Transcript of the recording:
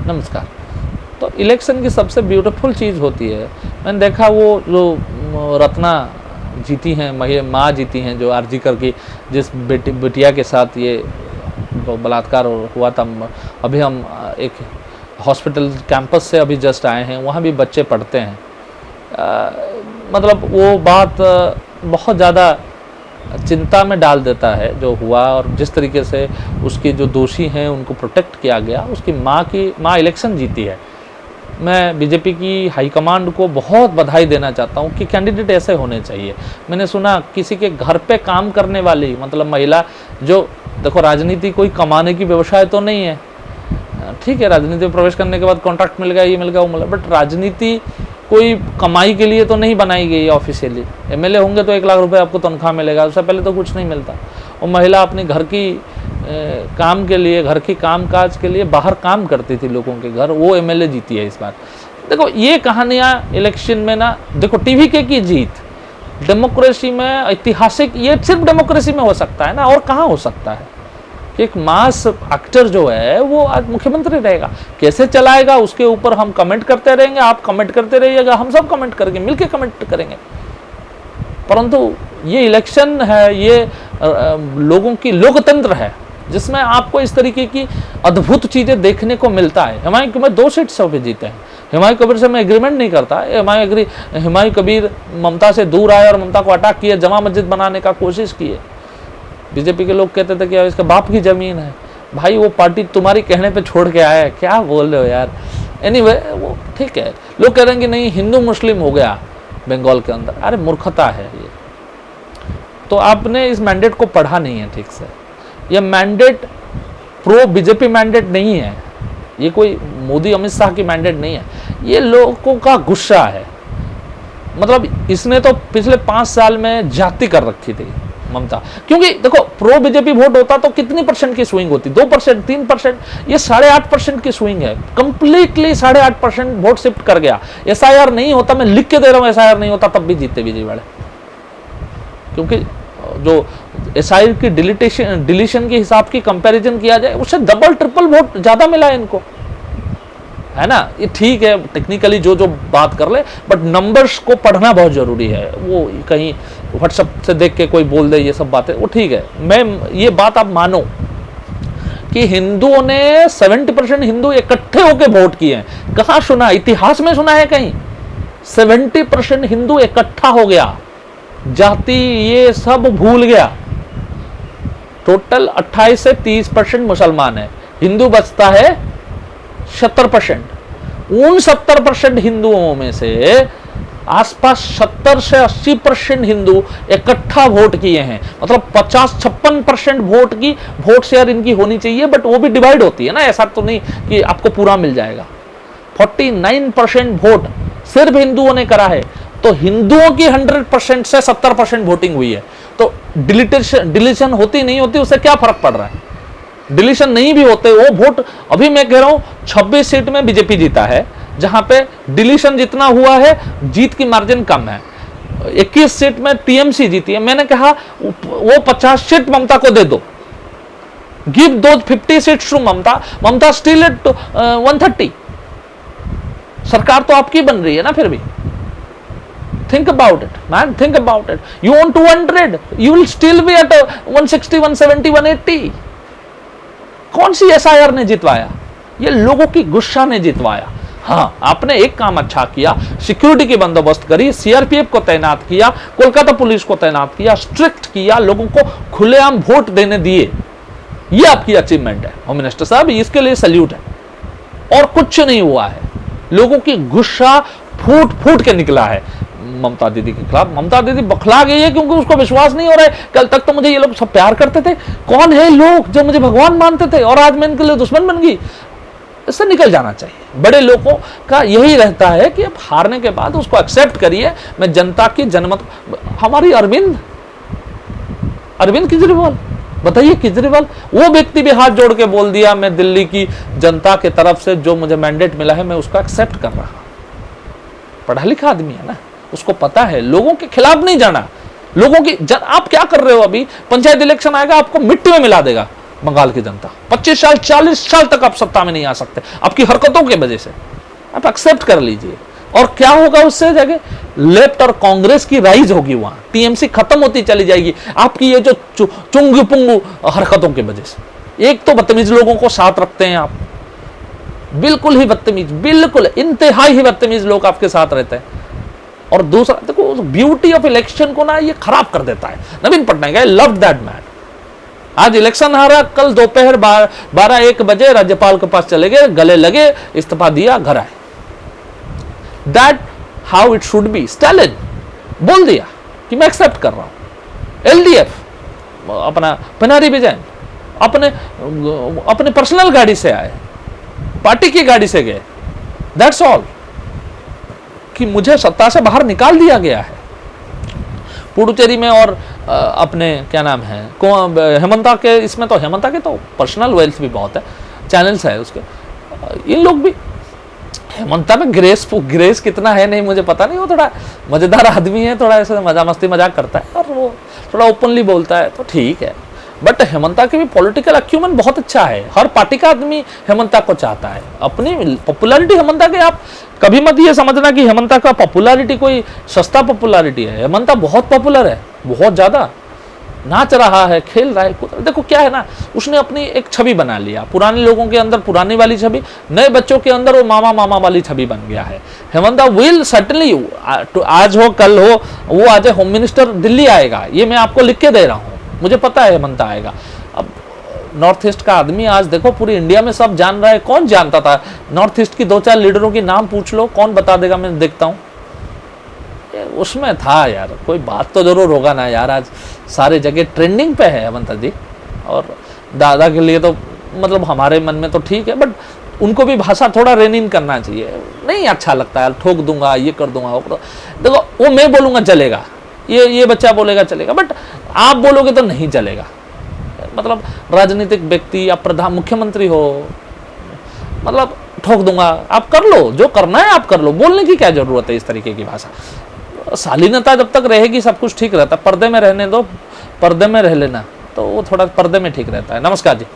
नमस्कार। तो इलेक्शन की सबसे ब्यूटीफुल चीज़ होती है, मैंने देखा वो जो रत्ना जीती हैं, माँ जीती हैं, जो आरजी करके जिस बिटिया के साथ ये बलात्कार हुआ था। अभी हम एक हॉस्पिटल कैंपस से अभी जस्ट आए हैं, वहाँ भी बच्चे पढ़ते हैं। मतलब वो बात बहुत ज़्यादा चिंता में डाल देता है जो हुआ, और जिस तरीके से उसके जो दोषी हैं उनको प्रोटेक्ट किया गया। उसकी माँ इलेक्शन जीती है। मैं बीजेपी की हाईकमांड को बहुत बधाई देना चाहता हूँ कि कैंडिडेट ऐसे होने चाहिए। मैंने सुना किसी के घर पे काम करने वाली, मतलब महिला, जो देखो राजनीति कोई कमाने की व्यवसाय तो नहीं है, ठीक है, राजनीति में प्रवेश करने के बाद कॉन्ट्रैक्ट मिल गया, ये मिल गया, वो मिल गया, बट राजनीति कोई कमाई के लिए तो नहीं बनाई गई है ऑफिशियली। एमएलए होंगे तो 1 लाख रुपए आपको तनख्वाह मिलेगा, उससे पहले तो कुछ नहीं मिलता। और महिला अपनी घर की काम के लिए, घर की काम काज के लिए बाहर काम करती थी लोगों के घर, वो एमएलए जीती है इस बार। देखो ये कहानियाँ इलेक्शन में ना, देखो टीवीके की जीत डेमोक्रेसी में ऐतिहासिक, ये सिर्फ डेमोक्रेसी में हो सकता है ना, और कहाँ हो सकता है कि एक मास एक्टर जो है वो आज मुख्यमंत्री रहेगा। कैसे चलाएगा उसके ऊपर हम कमेंट करते रहेंगे, आप कमेंट करते रहिएगा, हम सब कमेंट करेंगे, मिलके कमेंट करेंगे। परंतु ये इलेक्शन है, ये लोगों की लोकतंत्र है, जिसमें आपको इस तरीके की अद्भुत चीज़ें देखने को मिलता है। हुमायूं कबीर 2 सीट से जीते हैं। हुमायूं कबीर से मैं एग्रीमेंट नहीं करता। हुमायूं कबीर ममता से दूर आए और ममता को अटैक किए, जमा मस्जिद बनाने का कोशिश किए। बीजेपी के लोग कहते थे कि इसका बाप की ज़मीन है। भाई वो पार्टी तुम्हारी कहने पे छोड़ के आया है, क्या बोल रहे हो यार। एनीवे वो ठीक है। लोग कह रहे हैं कि नहीं हिंदू मुस्लिम हो गया बंगाल के अंदर, अरे मूर्खता है ये। तो आपने इस मैंडेट को पढ़ा नहीं है ठीक से। ये मैंडेट प्रो बीजेपी मैंडेट नहीं है, ये कोई मोदी अमित शाह की मैंडेट नहीं है, ये लोगों का गुस्सा है। मतलब इसने तो पिछले 5 साल में जाति कर रखी थी ममता, क्योंकि देखो प्रो बीजेपी वोट होता तो कितनी % की स्विंग होती, 2%, 3%, ये 8.5% की स्विंग है। कंप्लीटली 8.5% वोट शिफ्ट कर गया। एसआईआर नहीं होता, मैं लिख के दे रहा हूं, एसआईआर नहीं होता तब भी जीतते विजयवाड़ा, क्योंकि जो एसआईआर की डिलीशन के हिसाब की कंपैरिजन किया जाए, उससे डबल ट्रिपल वोट ज्यादा मिला है इनको, है ना। ये ठीक है, टेक्निकली जो बात कर ले, बट नंबर्स को पढ़ना बहुत जरूरी है। वो कहीं व्हाट्सएप से देख के कोई बोल दे ये सब बातें, वो ठीक है। मैं ये बात आप मानो कि हिंदुओं ने 70% हिंदू इकट्ठे होकर वोट किए हैं। कहाँ सुना, इतिहास में सुना है कहीं 70% हिंदू इकट्ठा हो गया, जाति ये सब भूल गया। टोटल 28 से 30% मुसलमान है, हिंदू बचता है 70%। उन 70% हिंदुओं में से आसपास 70 से 80% हिंदू इकट्ठा वोट किए हैं। मतलब 50-56% वोट शेयर इनकी होनी चाहिए, बट वो भी डिवाइड होती है ना, ऐसा तो नहीं कि आपको पूरा मिल जाएगा। 49% वोट सिर्फ हिंदुओं ने करा है। तो हिंदुओं की 100% से 70% वोटिंग हुई है। तो डिलीशन होती नहीं होती उससे क्या फर्क पड़ रहा है। डिलीशन नहीं भी होते वो वोट, अभी मैं कह रहा हूं 26 सीट में बीजेपी जीता है, जहां पे डिलीशन जितना हुआ है जीत की मार्जिन कम है। 21 सीट में टीएमसी जीती है। मैंने कहा वो 50 सीट ममता को दे दो, गिव दो 50 seats to Mamata still at 130। सरकार तो आपकी बन रही है ना फिर भी। Think about it, man. Think about it. You want 200, you will still be at 160, 170, 180. कौन सी एसआईआर ने जितवाया? ये लोगों की गुस्सा ने जितवाया। हाँ, आपने एक काम अच्छा किया, सिक्योरिटी की बंदोबस्त करी, सीआरपीएफ को तैनात किया, कोलकाता पुलिस को तैनात किया, स्ट्रिक्ट किया, लोगों को खुलेआम वोट देने दिए। ये आपकी अचीवमेंट है होम मिनिस्टर साहब, इसके लिए सैल्यूट है। और कुछ नहीं हुआ है। लोगों की गुस्सा फूट फूट के निकला है ममता दीदी के खिलाफ। ममता दीदी बखला गई है क्योंकि उसको विश्वास नहीं हो रहा है। कल तक तो मुझे ये लोग सब प्यार करते थे, कौन है लोग जो मुझे भगवान मानते थे, और आज मैं इनके लिए दुश्मन बन गई। इससे निकल जाना चाहिए। बड़े लोगों का यही रहता है कि अब हारने के बाद उसको एक्सेप्ट करिए। मैं जनता की जनमत, हमारी अरविंद केजरीवाल, बताइए केजरीवाल, वो व्यक्ति भी हाथ जोड़ के बोल दिया मैं दिल्ली की जनता के तरफ से जो मुझे मैंडेट मिला है मैं उसका एक्सेप्ट कर रहा हूं। पढ़ा लिखा आदमी है ना, उसको पता है, लोगों के खिलाफ नहीं जाना। लोगों की आप क्या कर रहे हो, अभी पंचायत इलेक्शन आएगा आपको मिट्टी में मिला देगा। बंगाल की जनता। 25 साल 40 साल तक आप सत्ता में नहीं आ सकते आपकी हरकतों की वजह से, आप एक्सेप्ट कर लीजिए। और क्या होगा उससे, जगह लेफ्ट और कांग्रेस की राइज होगी, वहां टीएमसी खत्म होती चली जाएगी आपकी ये जो चुंगू पुंगू हरकतों की वजह से। एक तो बदतमीज लोगों को साथ रखते हैं आप, बिल्कुल ही बदतमीज, बिल्कुल इंतहाई ही बदतमीज लोग आपके साथ रहते हैं। और दूसरा देखो ब्यूटी ऑफ इलेक्शन को ना ये खराब कर देता है। Naveen Patnaik, I love that man. आज इलेक्शन हारा, कल दोपहर 12-1 बजे राज्यपाल के पास चले गए, गले लगे, इस्तीफा दिया, घर आए। That how it should be. Stalin बोल दिया कि मैं एक्सेप्ट कर रहा हूं। एलडीएफ अपना पिनारी विजयन अपने पर्सनल गाड़ी से आए, पार्टी की गाड़ी से गए, दैट्स ऑल। कि मुझे सत्ता से बाहर निकाल दिया गया है पुडुचेरी में। और अपने क्या नाम है हेमंता के, इसमें तो हेमंता के तो पर्सनल वेल्थ भी बहुत है, चैनल्स है उसके। इन लोग भी, हेमंता में ग्रेस कितना है नहीं मुझे पता नहीं, वो थोड़ा मजेदार आदमी है, थोड़ा ऐसे मजाक करता है और वो थोड़ा ओपनली बोलता है तो ठीक है। बट हेमंता की भी पॉलिटिकल अक्यूमेंट बहुत अच्छा है। हर पार्टी का आदमी हेमंता को चाहता है। अपनी पॉपुलैरिटी हेमंता के, आप कभी मत ये समझना कि हेमंता का पॉपुलैरिटी कोई सस्ता पॉपुलैरिटी है। हेमंता बहुत पॉपुलर है, बहुत ज्यादा, नाच रहा है, खेल रहा है। देखो क्या है ना, उसने अपनी एक छवि बना लिया। पुराने लोगों के अंदर पुरानी वाली छवि, नए बच्चों के अंदर वो मामा वाली छवि बन गया है। हेमंता विल सर्टनली, आज हो कल हो, वो आज होम मिनिस्टर दिल्ली आएगा, ये मैं आपको लिख के दे रहा हूँ, मुझे पता है हेमंता आएगा। अब नॉर्थ ईस्ट का आदमी आज देखो पूरी इंडिया में सब जान रहा है। कौन जानता था? नॉर्थ ईस्ट की 2-4 लीडरों के नाम पूछ लो, कौन बता देगा, मैं देखता हूँ। उसमें था यार, कोई बात तो जरूर होगा ना यार। आज सारे जगह ट्रेंडिंग पे है हेमंता जी। और दादा के लिए तो मतलब हमारे मन में तो ठीक है, बट उनको भी भाषा थोड़ा रेन इन करना चाहिए। नहीं अच्छा लगता है, ठोक दूंगा, ये कर दूंगा, वो देखो वो मैं बोलूँगा चलेगा, ये बच्चा बोलेगा चलेगा, बट आप बोलोगे तो नहीं चलेगा। मतलब राजनीतिक व्यक्ति, आप प्रधान मुख्यमंत्री हो, मतलब ठोक दूंगा, आप कर लो जो करना है, आप कर लो, बोलने की क्या जरूरत है इस तरीके की भाषा। शालीनता जब तक रहेगी सब कुछ ठीक रहता है। पर्दे में रहने दो, पर्दे में रह लेना, तो वो थोड़ा पर्दे में ठीक रहता है। नमस्कार जी।